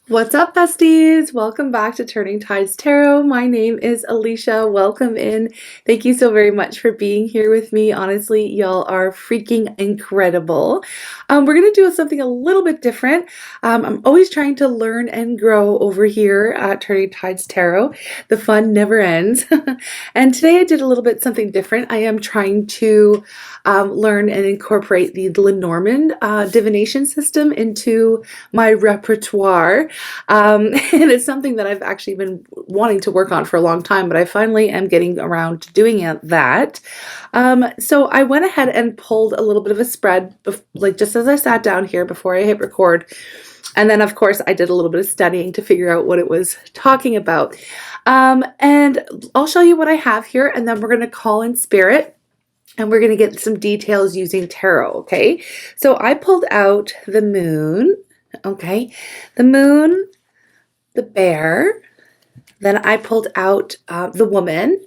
What's up, besties? Welcome back to Turning Tides Tarot. My name is Alicia. Welcome in. Thank you so very much for being here with me. Honestly, y'all are freaking incredible. We're going to do something a little bit different. I'm always trying to learn and grow over here at Turning Tides Tarot. The fun never ends. And today I did a little bit something different. I am trying to learn and incorporate the Lenormand divination system into my repertoire. And it's something that I've actually been wanting to work on for a long time, but I finally am getting around to doing that. So I went ahead and pulled a little bit of a spread, like just as I sat down here before I hit record. And then, of course, I did a little bit of studying to figure out what it was talking about. And I'll show you what I have here, and then we're going to call in spirit. And we're going to get some details using tarot, okay? So I pulled out the moon, okay? The moon, the bear. Then I pulled out the woman.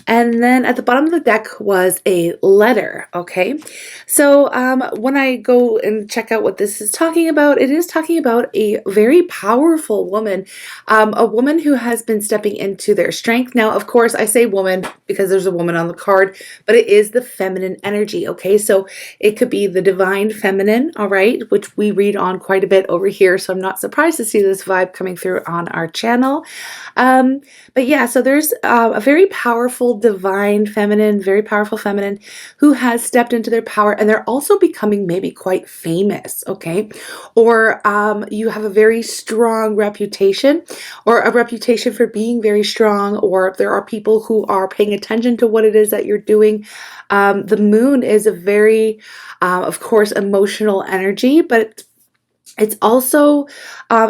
And then at the bottom of the deck was a letter, okay? So when I go and check out what this is talking about, it is talking about a very powerful woman, a woman who has been stepping into their strength. Now, of course, I say woman because there's a woman on the card, but it is the feminine energy, okay? So it could be the divine feminine, all right, which we read on quite a bit over here, so I'm not surprised to see this vibe coming through on our channel. But yeah, so there's a very powerful divine feminine, very powerful feminine who has stepped into their power, and they're also becoming maybe quite famous, okay? Or you have a very strong reputation, or a reputation for being very strong, or there are people who are paying attention to what it is that you're doing. The moon is a very, of course, emotional energy, but it's also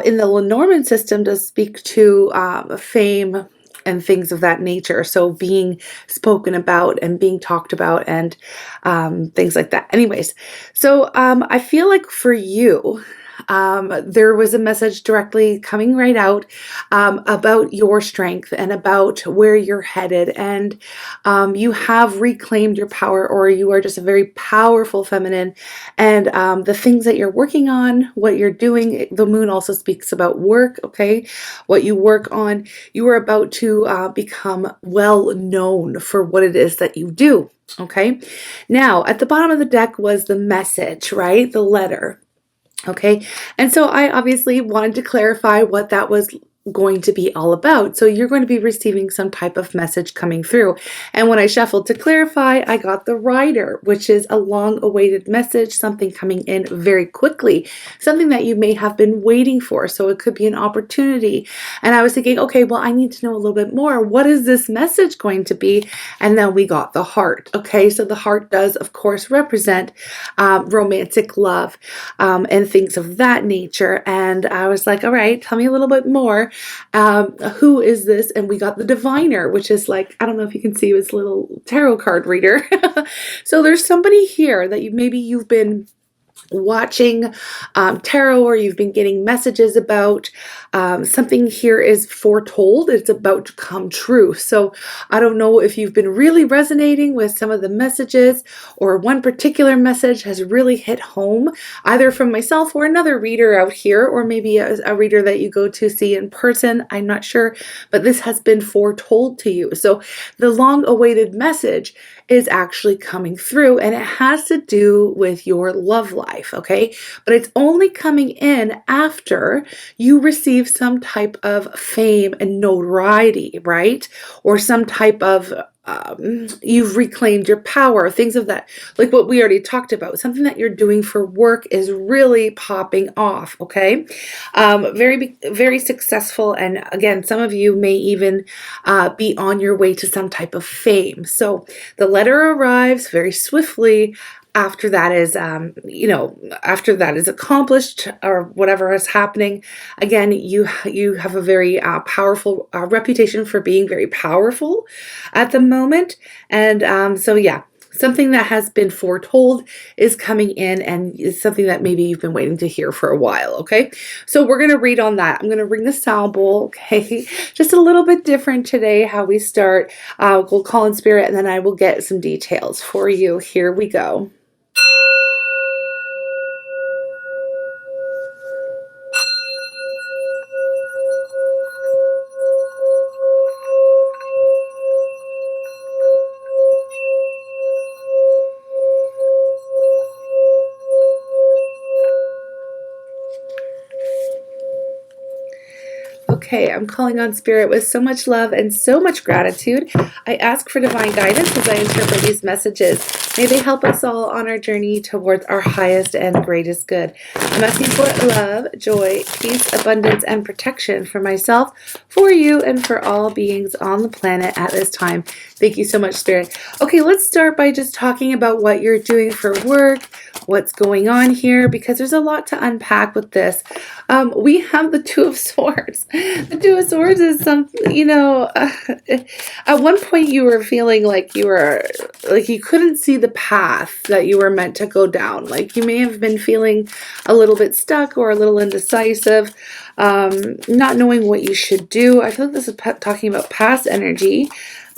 in the Lenormand system does speak to fame and things of that nature. So being spoken about and being talked about and things like that. Anyways, so I feel like for you, there was a message directly coming right out about your strength and about where you're headed, and you have reclaimed your power, or you are just a very powerful feminine, and the things that you're working on, what you're doing. The moon also speaks about work, okay? What you work on, you are about to become well known for what it is that you do, okay? Now, at the bottom of the deck was the message, right? The letter. Okay, and so I obviously wanted to clarify what that was going to be all about. So you're going to be receiving some type of message coming through. And when I shuffled to clarify, I got the rider, which is a long-awaited message, something coming in very quickly, something that you may have been waiting for. So it could be an opportunity. And I was thinking, okay, well, I need to know a little bit more. What is this message going to be? And then we got the heart. Okay, so the heart does, of course, represent romantic love and things of that nature. And I was like, all right, tell me a little bit more. Who is this? And we got the diviner, which is like, I don't know if you can see this little tarot card reader. So there's somebody here that maybe you've been watching tarot, or you've been getting messages about. Something here is foretold. It's about to come true. So I don't know if you've been really resonating with some of the messages, or one particular message has really hit home, either from myself or another reader out here, or maybe a reader that you go to see in person. I'm not sure, but this has been foretold to you. So the long-awaited message is actually coming through, and it has to do with your love life, okay? But it's only coming in after you receive some type of fame and notoriety, right? Or some type of you've reclaimed your power, things of that, like what we already talked about. Something that you're doing for work is really popping off, okay? Very successful, and again, some of you may even be on your way to some type of fame. So the letter arrives very swiftly after that is, after that is accomplished, or whatever is happening. Again, you have a very powerful reputation for being very powerful at the moment. And so yeah, something that has been foretold is coming in, and is something that maybe you've been waiting to hear for a while, okay? So we're going to read on that. I'm going to ring the sound bowl, okay? Just a little bit different today how we start. We'll call in spirit, and then I will get some details for you. Here we go. Okay, I'm calling on Spirit with so much love and so much gratitude. I ask for divine guidance as I interpret these messages. May they help us all on our journey towards our highest and greatest good. I'm asking for love, joy, peace, abundance, and protection for myself, for you, and for all beings on the planet at this time. Thank you so much, Spirit. Okay, let's start by just talking about what you're doing for work, what's going on here, because there's a lot to unpack with this. We have the Two of Swords. The Two of Swords is something, at one point you were feeling like you couldn't see the path that you were meant to go down. Like you may have been feeling a little bit stuck or a little indecisive, not knowing what you should do. I feel like this is talking about past energy.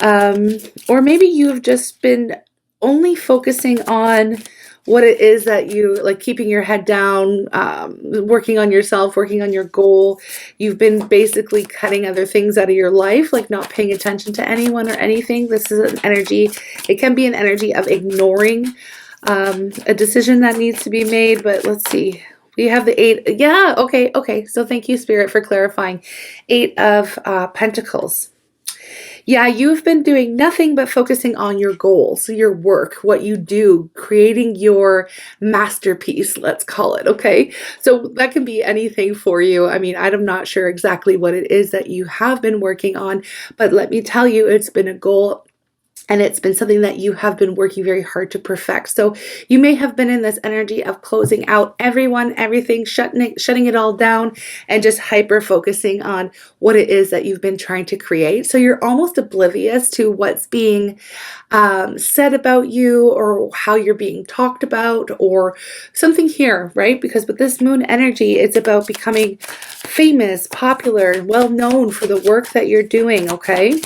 Or maybe you've just been only focusing on what it is that you like, keeping your head down, working on yourself, working on your goal. You've been basically cutting other things out of your life, like not paying attention to anyone or anything. This is an energy. It can be an energy of ignoring a decision that needs to be made. But let's see. We have the 8. Yeah. Okay. So thank you, Spirit, for clarifying. 8 of Pentacles. Yeah, you've been doing nothing but focusing on your goals, your work, what you do, creating your masterpiece, let's call it, okay? So that can be anything for you. I mean, I'm not sure exactly what it is that you have been working on, but let me tell you, it's been a goal. And it's been something that you have been working very hard to perfect. So you may have been in this energy of closing out everyone, everything, shutting it all down, and just hyper focusing on what it is that you've been trying to create. So you're almost oblivious to what's being said about you, or how you're being talked about, or something here, right? Because with this moon energy, it's about becoming famous, popular, well known for the work that you're doing, okay?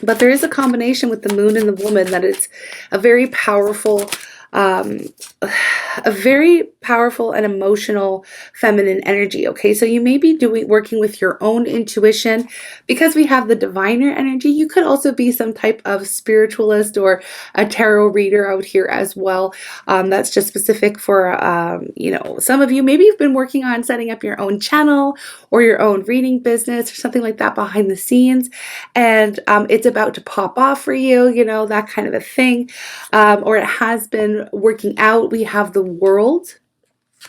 But there is a combination with the moon and the woman that it's a very powerful, and emotional feminine energy. Okay, so you may be working with your own intuition. Because we have the diviner energy, you could also be some type of spiritualist or a tarot reader out here as well. That's just specific for some of you. Maybe you've been working on setting up your own channel or your own reading business or something like that behind the scenes, and it's about to pop off for you, that kind of a thing, or it has been working out. We have the World.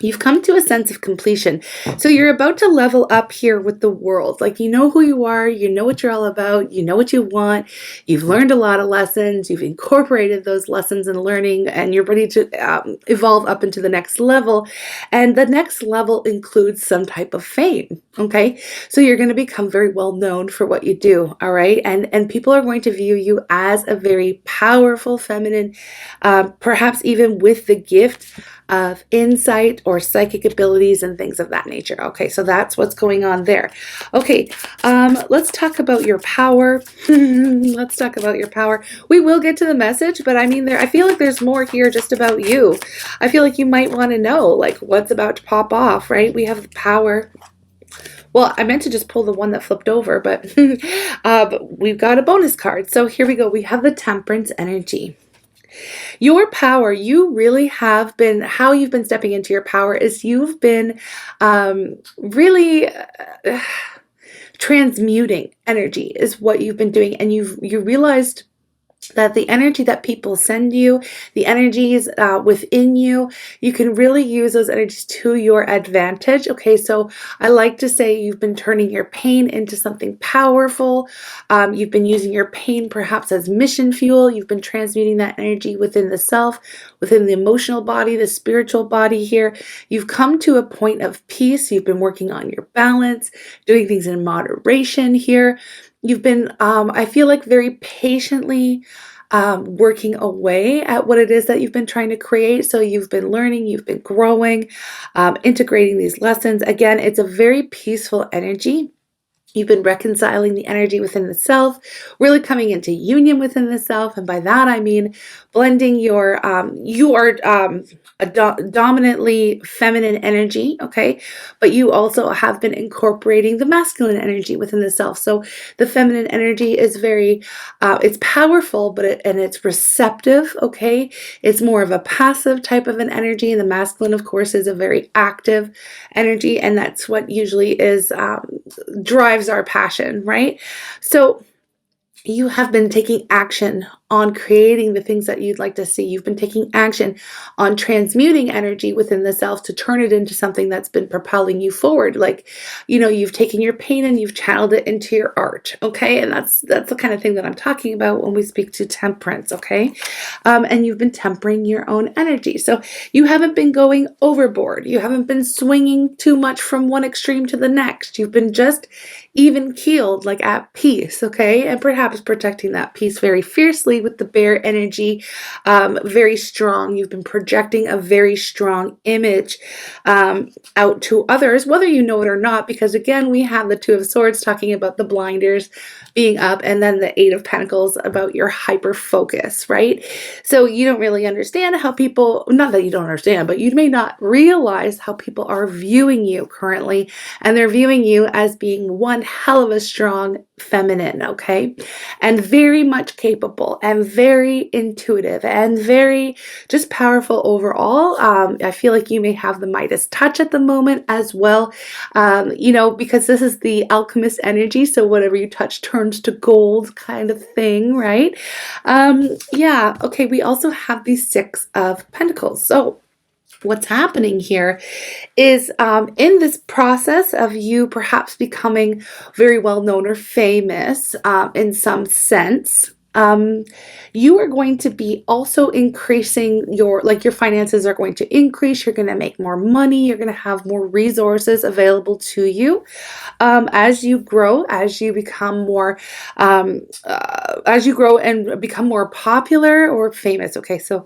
You've come to a sense of completion. So you're about to level up here with the World. Like, you know who you are, you know what you're all about, you know what you want, you've learned a lot of lessons, you've incorporated those lessons and learning, and you're ready to evolve up into the next level. And the next level includes some type of fame, okay? So you're going to become very well known for what you do, all right? And people are going to view you as a very powerful feminine, perhaps even with the gift of insight or psychic abilities and things of that nature. Okay, so that's what's going on there. Okay, let's talk about your power. Let's talk about your power. We will get to the message, but I mean, I feel like there's more here just about you. I feel like you might want to know, like, what's about to pop off, right? We have the power. Well, I meant to just pull the one that flipped over, but we've got a bonus card. So here we go. We have the Temperance energy. Your power, you really have been, how you've been stepping into your power is you've been really transmuting energy is what you've been doing. And you realized that the energy that people send you, the energies within you, you can really use those energies to your advantage. Okay, so I like to say you've been turning your pain into something powerful. You've been using your pain perhaps as mission fuel. You've been transmuting that energy within the self, within the emotional body, the spiritual body here. You've come to a point of peace. You've been working on your balance, doing things in moderation here. You've been, I feel like, very patiently working away at what it is that you've been trying to create. So you've been learning, you've been growing, integrating these lessons. Again, it's a very peaceful energy. You've been reconciling the energy within the self, really coming into union within the self. And by that, I mean blending your, you are a dominantly feminine energy, okay? But you also have been incorporating the masculine energy within the self. So the feminine energy is very, it's powerful, but and it's receptive, okay? It's more of a passive type of an energy, and the masculine, of course, is a very active energy, and that's what usually is drives our passion, right? So you have been taking action on creating the things that you'd like to see. You've been taking action on transmuting energy within the self to turn it into something that's been propelling you forward. Like, you've taken your pain and you've channeled it into your art, okay? And that's the kind of thing that I'm talking about when we speak to temperance, okay? And you've been tempering your own energy. So you haven't been going overboard. You haven't been swinging too much from one extreme to the next. You've been just even keeled, like at peace, okay? And perhaps protecting that peace very fiercely with the bear energy, very strong. You've been projecting a very strong image out to others, whether you know it or not, because again, we have the Two of Swords talking about the blinders being up, and then the Eight of Pentacles about your hyper focus, right? So you don't really understand how people, not that you don't understand, but you may not realize how people are viewing you currently, and they're viewing you as being one hell of a strong feminine, okay? And very much capable and very intuitive and very just powerful overall. I feel like you may have the Midas touch at the moment as well, because this is the alchemist energy. So whatever you touch turns to gold kind of thing, right? Yeah. Okay. We also have the Six of Pentacles. So what's happening here is in this process of you perhaps becoming very well known or famous in some sense, you are going to be also increasing your finances are going to increase. You're going to make more money. You're going to have more resources available to you as you grow, as you become more, as you grow and become more popular or famous. Okay, so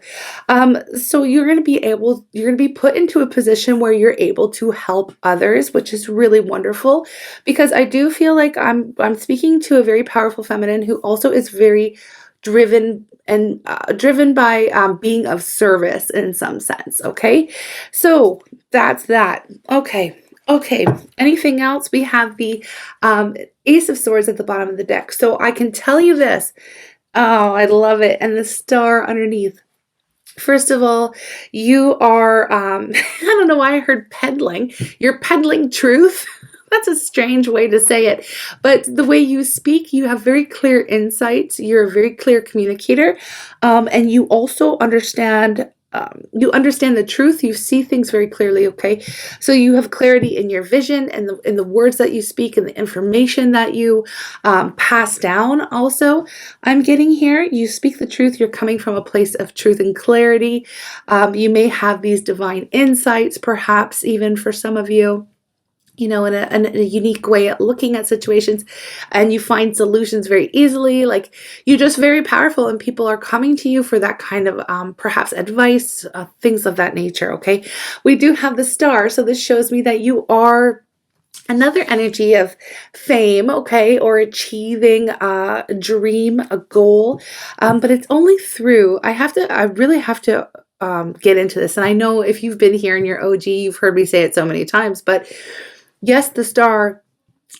you're going to be put into a position where you're able to help others, which is really wonderful, because I do feel like I'm speaking to a very powerful feminine who also is very driven by being of service in some sense. Okay, so that's that. Okay. Anything else? We have the Ace of Swords at the bottom of the deck. So I can tell you this. Oh, I love it. And the star underneath. First of all, you are, I don't know why I heard peddling. You're peddling truth. That's a strange way to say it. But the way you speak, you have very clear insights. You're a very clear communicator. And you also understand the truth. You see things very clearly, okay? So you have clarity in your vision and in the words that you speak and the information that you pass down also. I'm getting here. You speak the truth. You're coming from a place of truth and clarity. You may have these divine insights, perhaps even for some of you, in a unique way at looking at situations, and you find solutions very easily. Like, you're just very powerful, and people are coming to you for that kind of perhaps advice, things of that nature. Okay, we do have the star, so this shows me that you are another energy of fame, okay, or achieving a dream, a goal, but it's only through, I really have to get into this. And I know if you've been here in your OG, you've heard me say it so many times, but yes, the star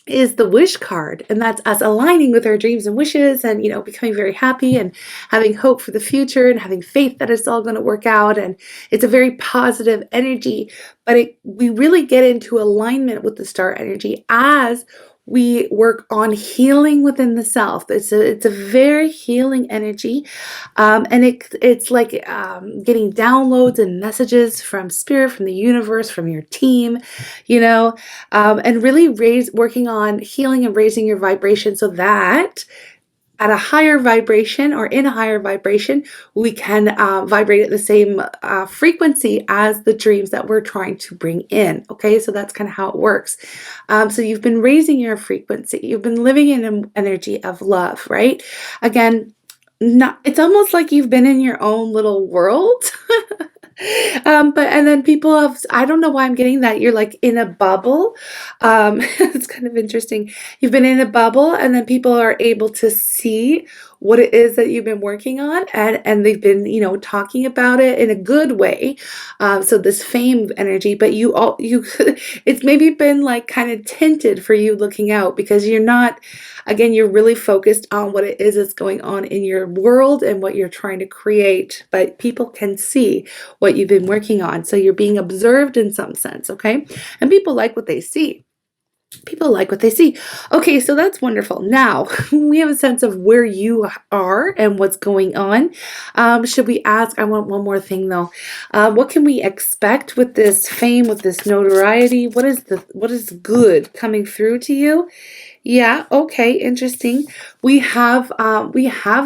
is the wish card, and that's us aligning with our dreams and wishes, and becoming very happy and having hope for the future and having faith that it's all going to work out. And it's a very positive energy, but we really get into alignment with the star energy as we work on healing within the self. It's a very healing energy, and it's like getting downloads and messages from spirit, from the universe, from your team, and really working on healing and raising your vibration so that at a higher vibration or in a higher vibration, we can vibrate at the same frequency as the dreams that we're trying to bring in. Okay, so that's kind of how it works. So you've been raising your frequency. You've been living in an energy of love, right? Again, it's almost like you've been in your own little world. And then people I don't know why I'm getting that. You're like in a bubble. It's kind of interesting. You've been in a bubble, and then people are able to see what it is that you've been working on, and they've been, talking about it in a good way. So this fame energy, but it's maybe been like kind of tinted for you looking out, because you're not, again, you're really focused on what it is that's going on in your world and what you're trying to create, but people can see what you've been working on. So you're being observed in some sense, okay? And people like what they see. People like what they see. Okay, so that's wonderful. Now, we have a sense of where you are and what's going on. Should we ask, I want one more thing though. What can we expect with this fame, with this notoriety? What is good coming through to you? Yeah, okay, interesting. We have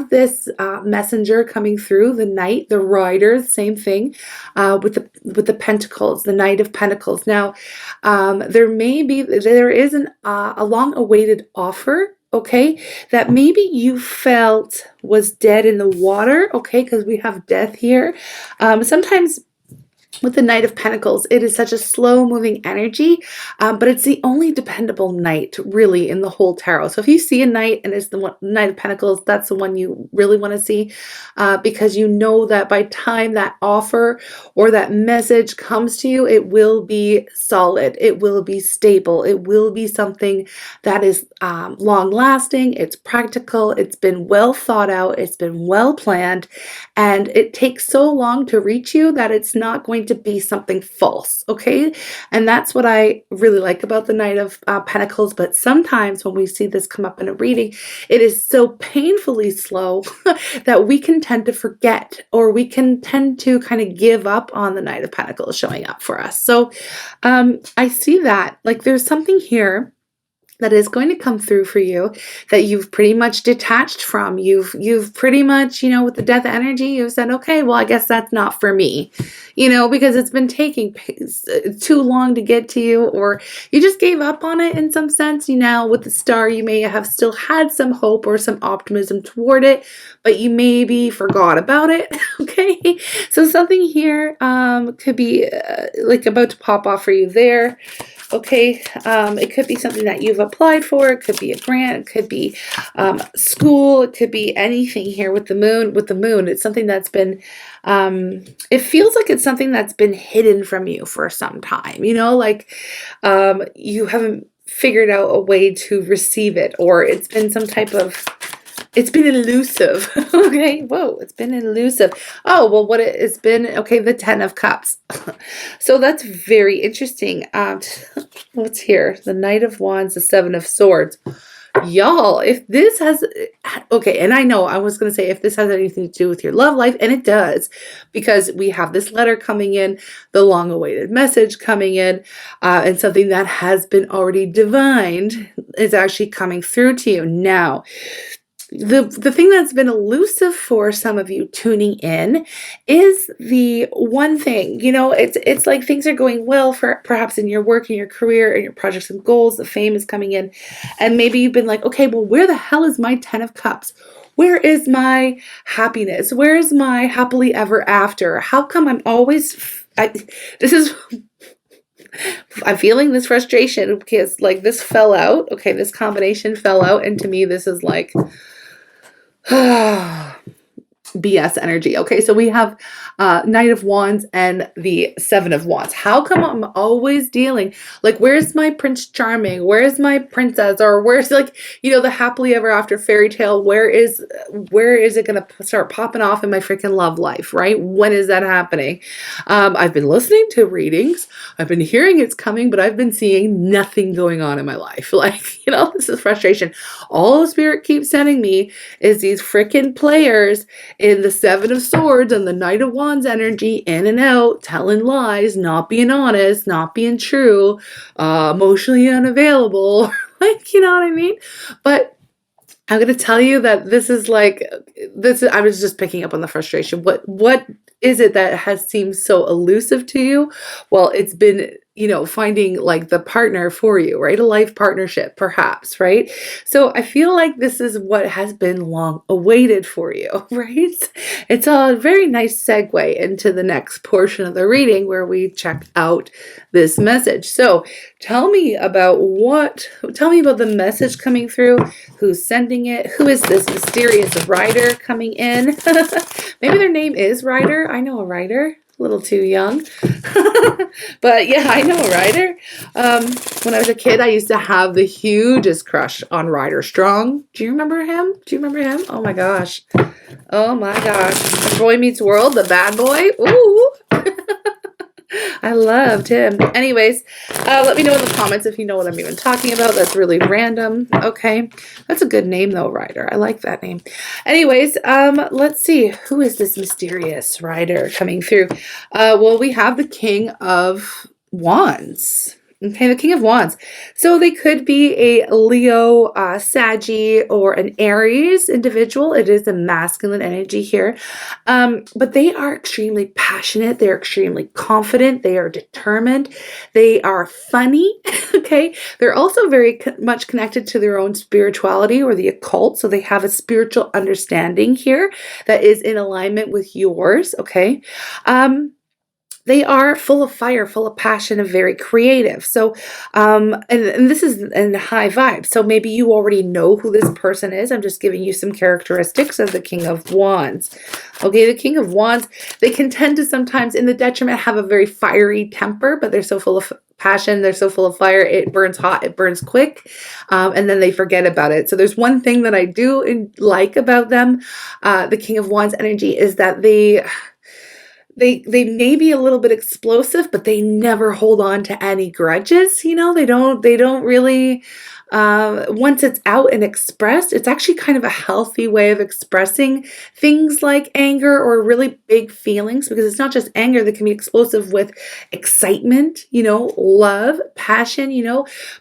this messenger coming through, the knight, the rider, same thing, with the pentacles, the Knight of Pentacles. Now, there is a long-awaited offer, okay, that maybe you felt was dead in the water, okay, because we have death here. Sometimes with the Knight of Pentacles, it is such a slow-moving energy, but it's the only dependable knight, really, in the whole tarot. So if you see a knight and it's the Knight of Pentacles, that's the one you really want to see, because you know that by time that offer or that message comes to you, it will be solid, it will be stable, it will be something that is long-lasting, it's practical, it's been well thought out, it's been well planned, and it takes so long to reach you that it's not going to be something false, okay? And that's what I really like about the Knight of Pentacles. But sometimes when we see this come up in a reading, it is so painfully slow that we can tend to forget, or we can tend to kind of give up on the Knight of Pentacles showing up for us. So I see that, like, there's something here that is going to come through for you that you've pretty much detached from. You've pretty much, with the death energy, you've said, okay, well, I guess that's not for me, because it's been taking too long to get to you, or you just gave up on it in some sense. With the star, you may have still had some hope or some optimism toward it, but you maybe forgot about it, okay? So something here could be like about to pop off for you there. Okay, it could be something that you've applied for. It could be a grant. It could be school. It could be anything here with the moon. With the moon, it's something that's been, it feels like it's something that's been hidden from you for some time. Like you haven't figured out a way to receive it, or it's been some type of, it's been elusive. Okay, whoa, it's been elusive. Oh, well, what it has been, okay, the 10 of Cups. So that's very interesting. What's here? The Knight of Wands, the 7 of Swords. Y'all, if this has, okay, and I know I was going to say if this has anything to do with your love life, and it does, because we have this letter coming in, the long-awaited message coming in, and something that has been already divined is actually coming through to you. Now, the thing that's been elusive for some of you tuning in is the one thing, it's like things are going well for perhaps in your work, in your career, in your projects and goals, the fame is coming in, and maybe you've been like, okay, well, where the hell is my 10 of Cups? Where is my happiness? Where is my happily ever after? How come I'm always, I'm feeling this frustration because like this fell out. Okay, this combination fell out, and to me this is like BS energy. Okay, so we have Knight of Wands and the 7 of Wands. How come I'm always dealing, like, where's my Prince Charming? Where's my princess? Or where's, like, the happily ever after fairy tale? Where is it going to start popping off in my freaking love life, right? When is that happening? I've been listening to readings. I've been hearing it's coming, but I've been seeing nothing going on in my life. Like, this is frustration. All the Spirit keeps sending me is these freaking players in the 7 of Swords and the Knight of Wands energy, in and out, telling lies, not being honest, not being true, emotionally unavailable, like, you know what I mean? But I'm going to tell you that this is like, I was just picking up on the frustration. What is it that has seemed so elusive to you? Well, it's been, finding like the partner for you, right? A life partnership, perhaps, right? So I feel like this is what has been long awaited for you, right? It's a very nice segue into the next portion of the reading where we check out this message. So tell me about the message coming through, who's sending it, who is this mysterious writer coming in? Maybe their name is Ryder. I know a writer. A little too young. But yeah, I know a writer. When I was a kid, I used to have the hugest crush on Ryder Strong. Do you remember him? Oh my gosh. Boy Meets World, the bad boy. Ooh. I loved him. Anyways, let me know in the comments if you know what I'm even talking about. That's really random. Okay. That's a good name though, Ryder. I like that name. Anyways, let's see. Who is this mysterious Ryder coming through? Well, we have the King of Wands. Okay, the King of Wands. So they could be a Leo, Saggy, or an Aries individual. It is a masculine energy here. But they are extremely passionate. They're extremely confident. They are determined. They are funny. Okay. They're also very much connected to their own spirituality or the occult. So they have a spiritual understanding here that is in alignment with yours. Okay. They are full of fire, full of passion, and very creative. So, and this is in high vibes. So maybe you already know who this person is. I'm just giving you some characteristics of the King of Wands. Okay, the King of Wands, they can tend to sometimes, in the detriment, have a very fiery temper, but they're so full of passion, they're so full of fire, it burns hot, it burns quick, and then they forget about it. So there's one thing that I do like about them, the King of Wands energy, is that they may be a little bit explosive, but they never hold on to any grudges. They don't really, once it's out and expressed, it's actually kind of a healthy way of expressing things like anger or really big feelings, because it's not just anger that can be explosive with excitement, love, passion,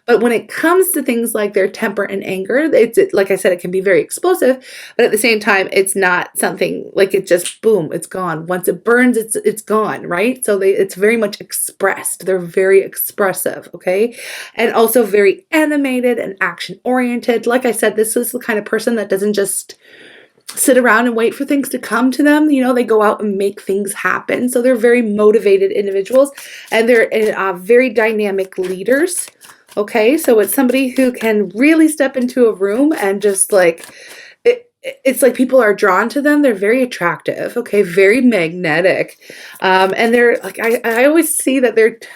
but when it comes to things like their temper and anger, it's like I said, it can be very explosive, but at the same time, it's not something like it just, boom, it's gone. Once it burns, it's gone, right? So it's very much expressed. They're very expressive, okay? And also very animated and action oriented. Like I said, this is the kind of person that doesn't just sit around and wait for things to come to them. They go out and make things happen. So they're very motivated individuals, and they're very dynamic leaders. Okay, so it's somebody who can really step into a room and just like it's like people are drawn to them. They're very attractive, okay, very magnetic. And they're like, I always see that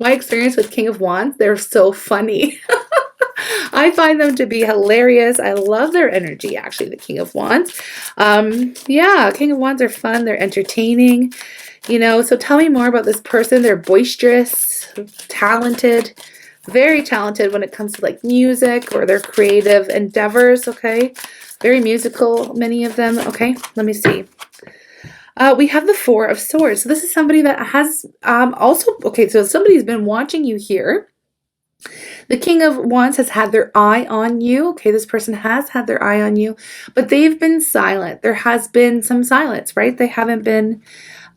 my experience with King of Wands, they're so funny. I find them to be hilarious. I love their energy, actually, the King of Wands. Yeah, King of Wands are fun. They're entertaining, so tell me more about this person. They're boisterous, talented, very talented when it comes to like music or their creative endeavors, okay? Very musical, many of them. Okay, let me see. We have the Four of Swords. So this is somebody that has also, okay, so somebody's been watching you here. The King of Wands has had their eye on you. Okay, this person has had their eye on you, but they've been silent. There has been some silence, right? They haven't been,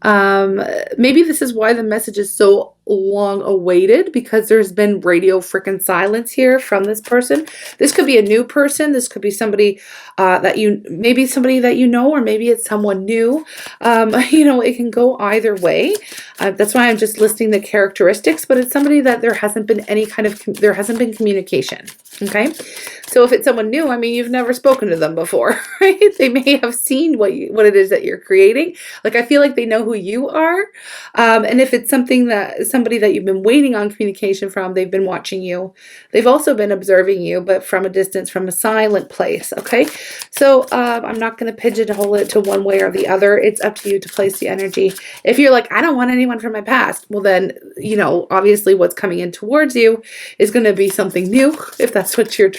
maybe this is why the message is so long awaited, because there's been radio freaking silence here from this person. This could be a new person. This could be somebody maybe somebody that you know, or maybe it's someone new. It can go either way. That's why I'm just listing the characteristics, but it's somebody that there hasn't been communication. Okay. So if it's someone new, I mean, you've never spoken to them before, right? They may have seen what it is that you're creating. Like, I feel like they know who you are. And if it's somebody that you've been waiting on communication from, they've been watching you. They've also been observing you, but from a distance, from a silent place. Okay. So, I'm not going to pigeonhole it to one way or the other. It's up to you to place the energy. If you're like, I don't want anyone from my past, well then, obviously what's coming in towards you is going to be something new, if that's what you're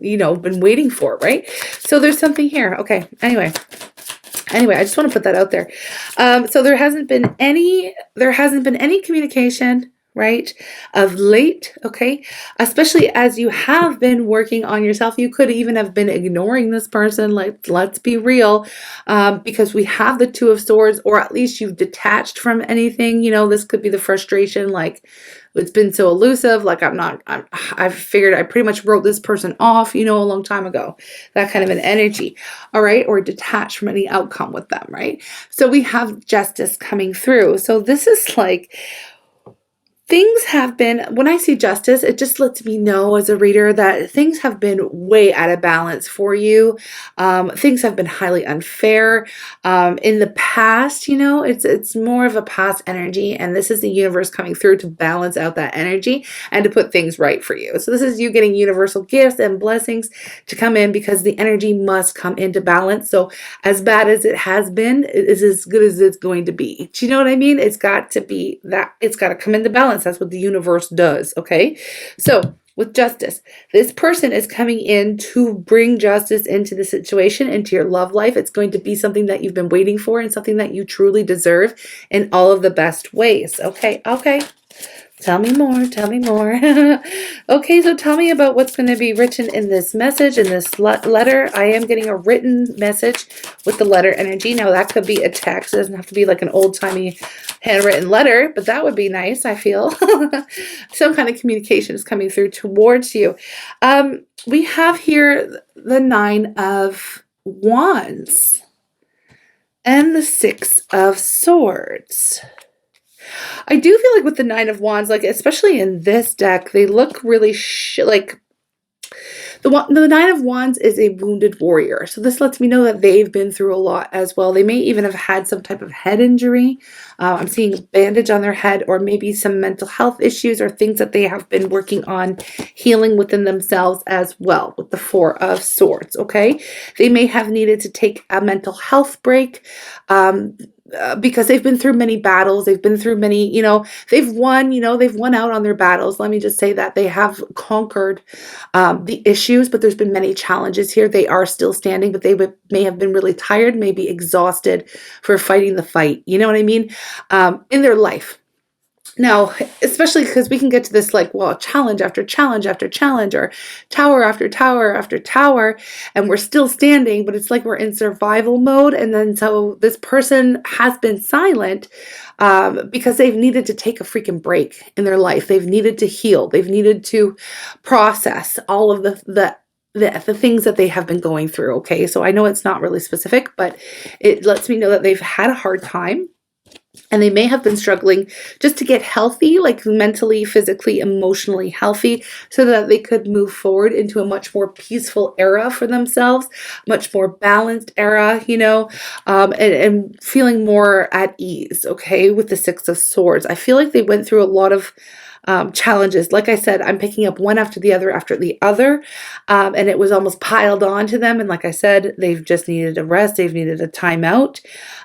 been waiting for, right? So there's something here. Okay. Anyway, I just want to put that out there. So there hasn't been any communication, right, of late, okay? Especially as you have been working on yourself. You could even have been ignoring this person, like, let's be real, because we have the Two of Swords, or at least you've detached from anything. This could be the frustration, like, it's been so elusive. Like I've figured I pretty much wrote this person off, a long time ago. That kind of an energy. All right. Or detached from any outcome with them. Right. So we have justice coming through. So this is like, things have been, when I see justice, it just lets me know as a reader that things have been way out of balance for you. Things have been highly unfair. In the past, it's more of a past energy, and this is the universe coming through to balance out that energy and to put things right for you. So this is you getting universal gifts and blessings to come in because the energy must come into balance. So as bad as it has been, it is as good as it's going to be. Do you know what I mean? It's got to be that, it's got to come into balance. That's what the universe does. Okay. So with justice, this person is coming in to bring justice into the situation, into your love life. It's going to be something that you've been waiting for and something that you truly deserve in all of the best ways. Okay. Okay. Tell me more. Tell me more. Okay, so tell me about what's going to be written in this message, in this letter. I am getting a written message with the letter energy. Now, that could be a text. It doesn't have to be like an old-timey handwritten letter, but that would be nice, I feel. Some kind of communication is coming through towards you. We have here the 9 of Wands and the 6 of Swords. I do feel like with the 9 of Wands, like especially in this deck, they look really like the 9 of Wands is a wounded warrior. So this lets me know that they've been through a lot as well. They may even have had some type of head injury. I'm seeing a bandage on their head, or maybe some mental health issues or things that they have been working on healing within themselves as well with the 4 of Swords. Okay. They may have needed to take a mental health break. Because they've been through many battles. They've been through many, they've won out on their battles. Let me just say that they have conquered the issues, but there's been many challenges here. They are still standing, but they may have been really tired, maybe exhausted for fighting the fight. You know what I mean? In their life. Now, especially because we can get to this challenge after challenge after challenge, or tower after tower after tower, and we're still standing, but it's like we're in survival mode. And then so this person has been silent because they've needed to take a freaking break in their life. They've needed to heal. They've needed to process all of the things that they have been going through. Okay, so I know it's not really specific, but it lets me know that they've had a hard time. And they may have been struggling just to get healthy, like mentally, physically, emotionally healthy, so that they could move forward into a much more peaceful era for themselves, much more balanced era, and feeling more at ease, okay, with the 6 of Swords. I feel like they went through a lot of challenges. Like I said, I'm picking up one after the other, and it was almost piled on to them. And like I said, they've just needed a rest. They've needed a timeout.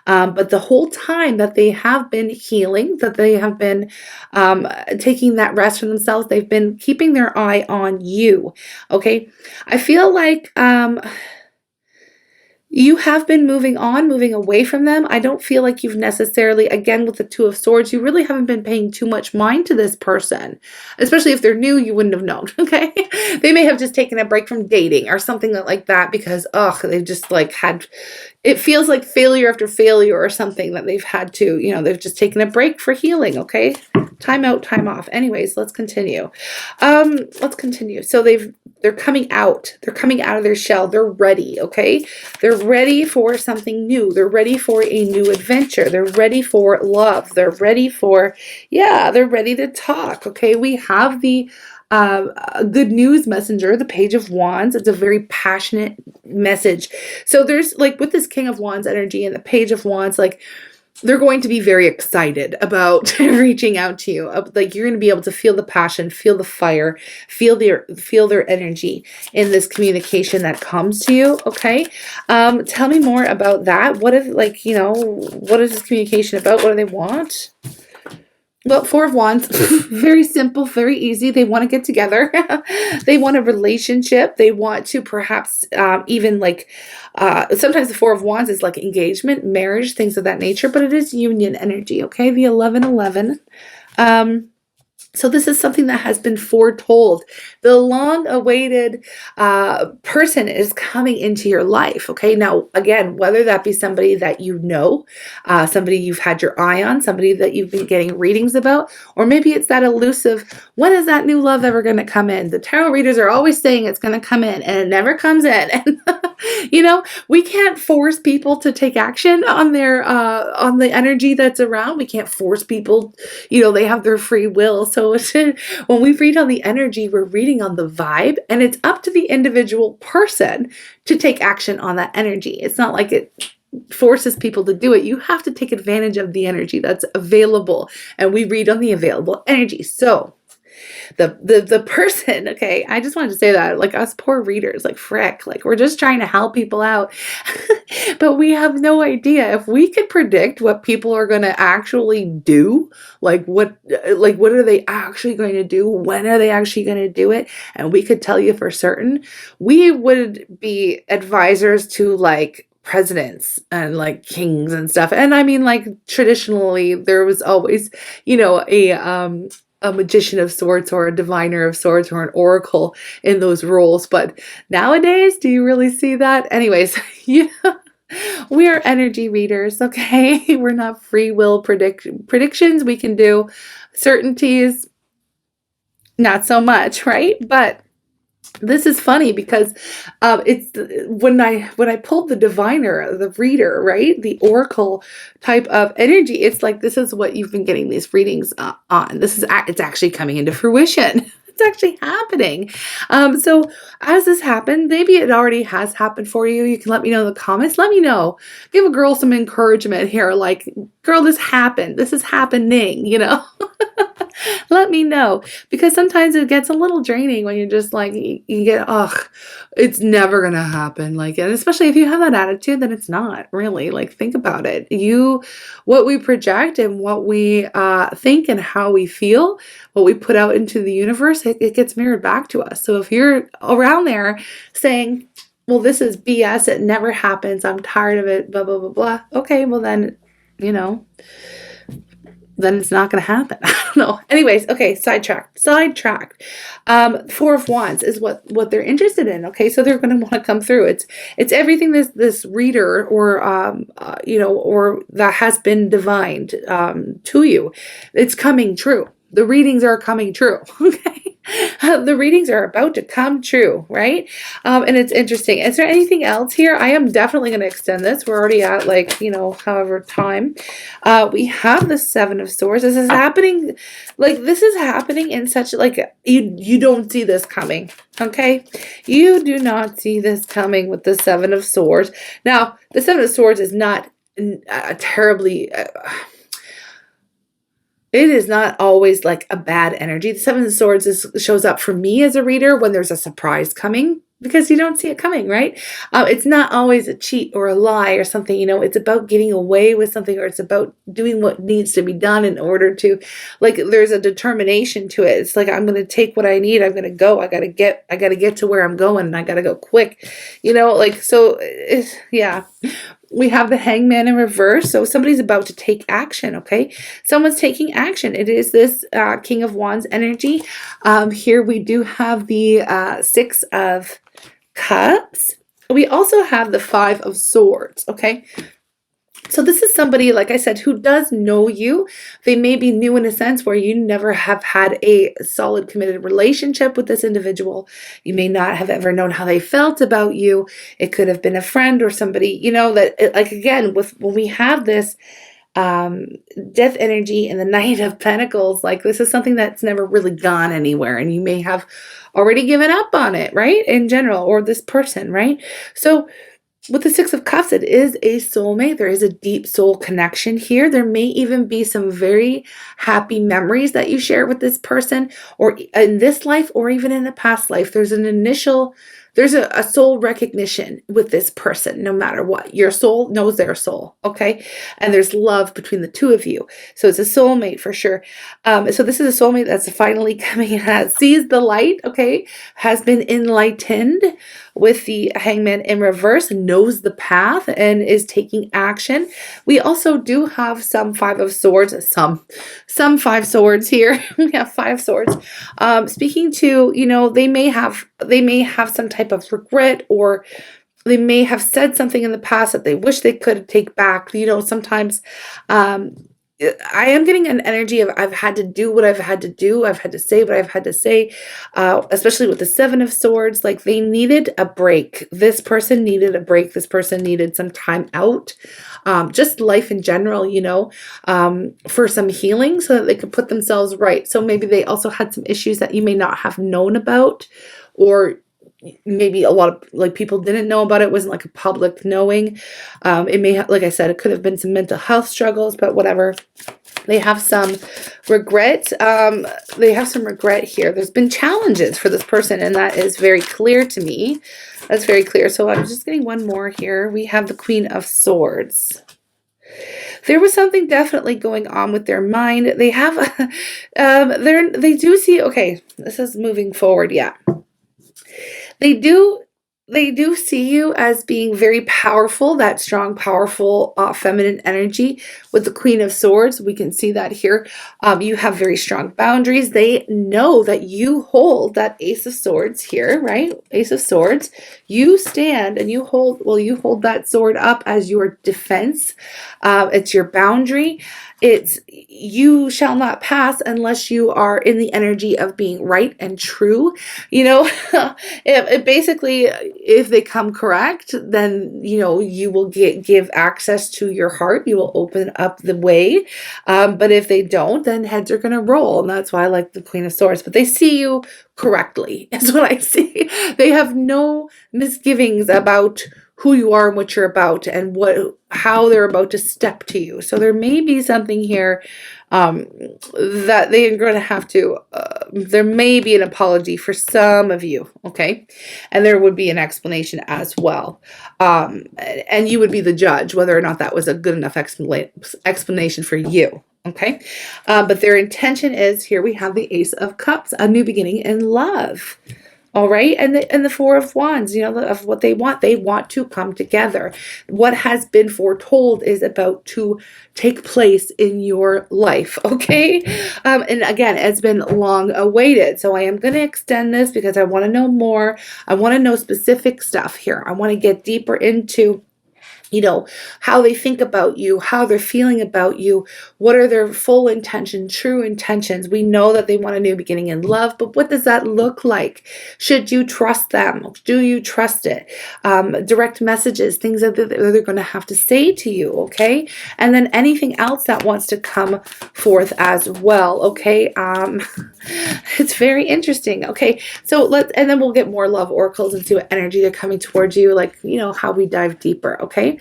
But the whole time that they have been healing, that they have been taking that rest for themselves, they've been keeping their eye on you. Okay. I feel like you have been moving away from them. I don't feel like you've necessarily, again, with the 2 of Swords, you really haven't been paying too much mind to this person. Especially if they're new, you wouldn't have known, okay? They may have just taken a break from dating or something like that because, they've just had, it feels like failure after failure or something that they've had to, they've just taken a break for healing, okay? Time out, time off. Anyways, let's continue. So they're coming out. They're coming out of their shell. They're ready, okay? They're ready for something new. They're ready for a new adventure. They're ready for love. They're ready they're ready to talk, okay? We have the good news messenger, the Page of Wands. It's a very passionate message. So there's with this King of Wands energy and the Page of Wands, they're going to be very excited about reaching out to you. You're going to be able to feel the passion, feel the fire, feel their energy in this communication that comes to you. Okay. Tell me more about that. What is what is this communication about? What do they want? Well, 4 of Wands, very simple, very easy. They want to get together. They want a relationship. They want to perhaps even sometimes the 4 of Wands is like engagement, marriage, things of that nature, but it is union energy, okay? The 1111. So this is something that has been foretold. The long-awaited person is coming into your life. Okay, now again, whether that be somebody that you know, somebody you've had your eye on, somebody that you've been getting readings about, or maybe it's that elusive, when is that new love ever going to come in? The tarot readers are always saying it's going to come in, and it never comes in. And we can't force people to take action on their on the energy that's around. We can't force people. They have their free will. So when we read on the energy, we're reading on the vibe, and it's up to the individual person to take action on that energy. It's not like it forces people to do it. You have to take advantage of the energy that's available, and we read on the available energy. So the person, okay, I just wanted to say that, like, us poor readers, like, frick, like, we're just trying to help people out. But we have no idea. If we could predict what people are going to actually do, what are they actually going to do, when are they actually going to do it, and we could tell you for certain, we would be advisors to, like, presidents and, like, kings and stuff. And I mean, like, traditionally there was always a magician of sorts, or a diviner of sorts, or an oracle in those roles. But nowadays, do you really see that? Anyways, yeah, we are energy readers, okay? We're not free will predictions. We can do certainties, not so much, right? But this is funny because it's when I pulled the diviner, the reader, right, the oracle type of energy. It's like, this is what you've been getting these readings on. It's actually coming into fruition. It's actually happening. So as this happened, maybe it already has happened for you. You can let me know in the comments. Let me know. Give a girl some encouragement here. Like, girl, this happened. This is happening. Let me know, because sometimes it gets a little draining when you're just like, you get, it's never going to happen. Like, and especially if you have that attitude, then it's not really. Like, think about it. What we project and what we think and how we feel, what we put out into the universe, it gets mirrored back to us. So if you're around there saying, well, this is BS, it never happens, I'm tired of it, blah, blah, blah, blah. Okay, well then, then it's not going to happen. I don't know. Anyways, okay, sidetracked. Four of Wands is what they're interested in. Okay, so they're going to want to come through. It's everything this reader or or that has been divined to you. It's coming true. The readings are coming true. Okay. The readings are about to come true, right? And it's interesting. Is there anything else here? I am definitely going to extend this. We're already at, like, however time. We have the Seven of Swords. This is happening, in such, like, you don't see this coming, okay? You do not see this coming with the Seven of Swords. Now, the Seven of Swords is not terribly... it is not always like a bad energy. The Seven of Swords shows up for me as a reader when there's a surprise coming, because you don't see it coming, right? It's not always a cheat or a lie or something, it's about getting away with something, or it's about doing what needs to be done in order to, like, there's a determination to it. It's like, I'm going to take what I need. I'm going to go. I got to get to where I'm going, and I got to go quick, so yeah. We have the Hangman in reverse. So somebody's about to take action, okay? Someone's taking action. It is this King of Wands energy. Here we do have the Six of Cups. We also have the Five of Swords, okay? So this is somebody, like I said, who does know you. They may be new in a sense where you never have had a solid committed relationship with this individual. You may not have ever known how they felt about you. It could have been a friend or somebody, like, again, when we have this death energy and the Knight of Pentacles, like, this is something that's never really gone anywhere, and you may have already given up on it, right? In general, or this person, right? So with the Six of Cups, it is a soulmate. There is a deep soul connection here. There may even be some very happy memories that you share with this person, or in this life, or even in a past life. There's an initial there's a soul recognition with this person, no matter what. Your soul knows their soul, okay? And there's love between the two of you. So it's a soulmate for sure. So this is a soulmate that's finally coming in, sees the light, okay? Has been enlightened with the Hangman in reverse, knows the path, and is taking action. We also do have some Five of Swords, some Five Swords here. We have Five Swords. Speaking to, they may have some type of regret, or they may have said something in the past that they wish they could take back. Sometimes I am getting an energy of I've had to do what I've had to do. I've had to say what I've had to say, especially with the Seven of Swords. Like, they needed a break. This person needed a break. This person needed some time out. Just life in general, for some healing so that they could put themselves right. So maybe they also had some issues that you may not have known about, or maybe a lot of people didn't know about it. It wasn't like a public knowing. It may have, like I said, it could have been some mental health struggles, but whatever. They have some regret. They have some regret here. There's been challenges for this person, and that is very clear to me. That's very clear. So I'm just getting one more here. We have the Queen of Swords. There was something definitely going on with their mind. They have, they do see, okay, this is moving forward. Yeah. They do see you as being very powerful, that strong, powerful, feminine energy. With the Queen of Swords, we can see that here. You have very strong boundaries. They know that you hold that Ace of Swords here, right? Ace of Swords. You stand and you hold that sword up as your defense. It's your boundary. It's you shall not pass unless you are in the energy of being right and true. It basically, if they come correct, then, you will give access to your heart. You will open up the way. But if they don't, then heads are going to roll. And that's why I like the Queen of Swords. But they see you correctly, is what I see. They have no misgivings about who you are and what you're about, and how they're about to step to you. So there may be something here that they are going to have to, there may be an apology for some of you, okay? And there would be an explanation as well. And you would be the judge whether or not that was a good enough explanation for you. Okay. But their intention is, here we have the Ace of Cups, a new beginning in love. All right. And the Four of Wands, of what they want to come together. What has been foretold is about to take place in your life. Okay. And again, it's been long awaited. So I am going to extend this because I want to know more. I want to know specific stuff here. I want to get deeper into how they think about you, how they're feeling about you, what are their full intentions, true intentions. We know that they want a new beginning in love, but what does that look like? Should you trust them? Do you trust it? Direct messages, things that they're going to have to say to you, okay? And then anything else that wants to come forth as well, okay? It's very interesting, okay? So and then we'll get more love oracles and see what energy they're coming towards you, how we dive deeper, okay?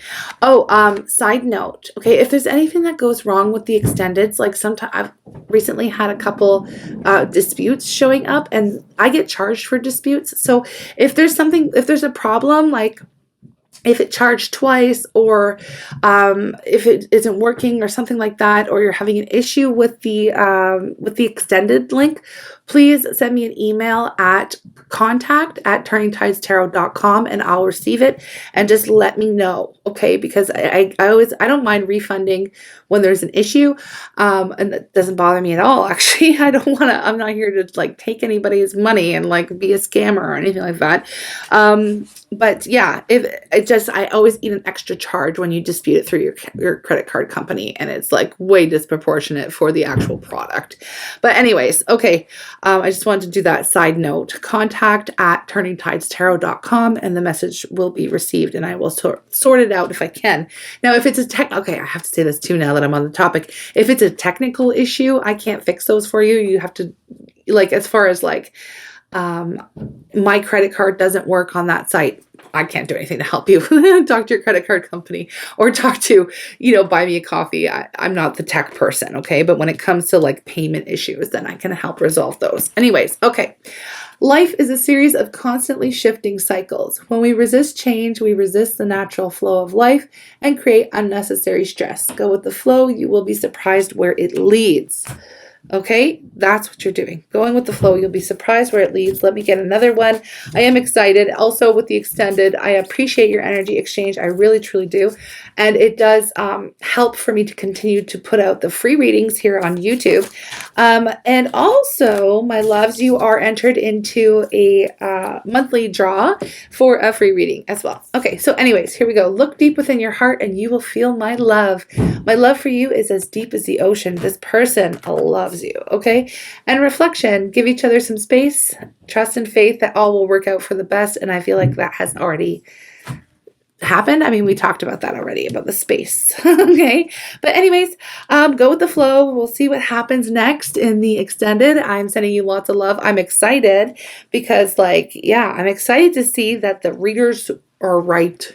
Side note, okay, if there's anything that goes wrong with the extendeds, sometimes I've recently had a couple disputes showing up, and I get charged for disputes. So if there's a problem, if it charged twice, or if it isn't working or something like that, or you're having an issue with the extended link, please send me an email at contact@turningtidestarot.com, and I'll receive it, and just let me know, okay? Because I don't mind refunding when there's an issue, and that doesn't bother me at all. Actually, I'm not here to take anybody's money and be a scammer or anything like that. But yeah, I always eat an extra charge when you dispute it through your credit card company, and it's way disproportionate for the actual product. But anyways, okay. I just wanted to do that side note. Contact@turningtidestarot.com, and the message will be received, and I will sort it out if I can. Now, if it's okay, I have to say this too now that I'm on the topic. If it's a technical issue, I can't fix those for you. You have to, as far as my credit card doesn't work on that site. I can't do anything to help you. Talk to your credit card company or talk to, buy me a coffee. I'm not the tech person, okay? But when it comes to like payment issues, then I can help resolve those. Anyways, okay. Life is a series of constantly shifting cycles. When we resist change, we resist the natural flow of life and create unnecessary stress. Go with the flow. You will be surprised where it leads. Okay, that's what you're doing. Going with the flow. You'll be surprised where it leads. Let me get another one. I am excited. Also with the extended, I appreciate your energy exchange. I really, truly do. And it does help for me to continue to put out the free readings here on YouTube. And also, my loves, you are entered into a monthly draw for a free reading as well. Okay, so anyways, here we go. Look deep within your heart and you will feel my love. My love for you is as deep as the ocean. This person loves you, okay? And reflection, give each other some space, trust and faith that all will work out for the best. And I feel like that has already happened. I mean, we talked about that already, about the space. Okay. But anyways, go with the flow. We'll see what happens next in the extended. I'm sending you lots of love. I'm excited because I'm excited to see that the readers are right.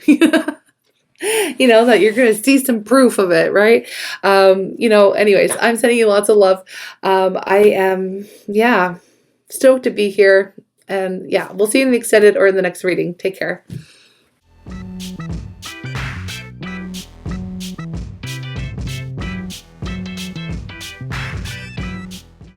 That you're going to see some proof of it, right? Anyways, I'm sending you lots of love. I am, stoked to be here. And we'll see you in the extended or in the next reading. Take care.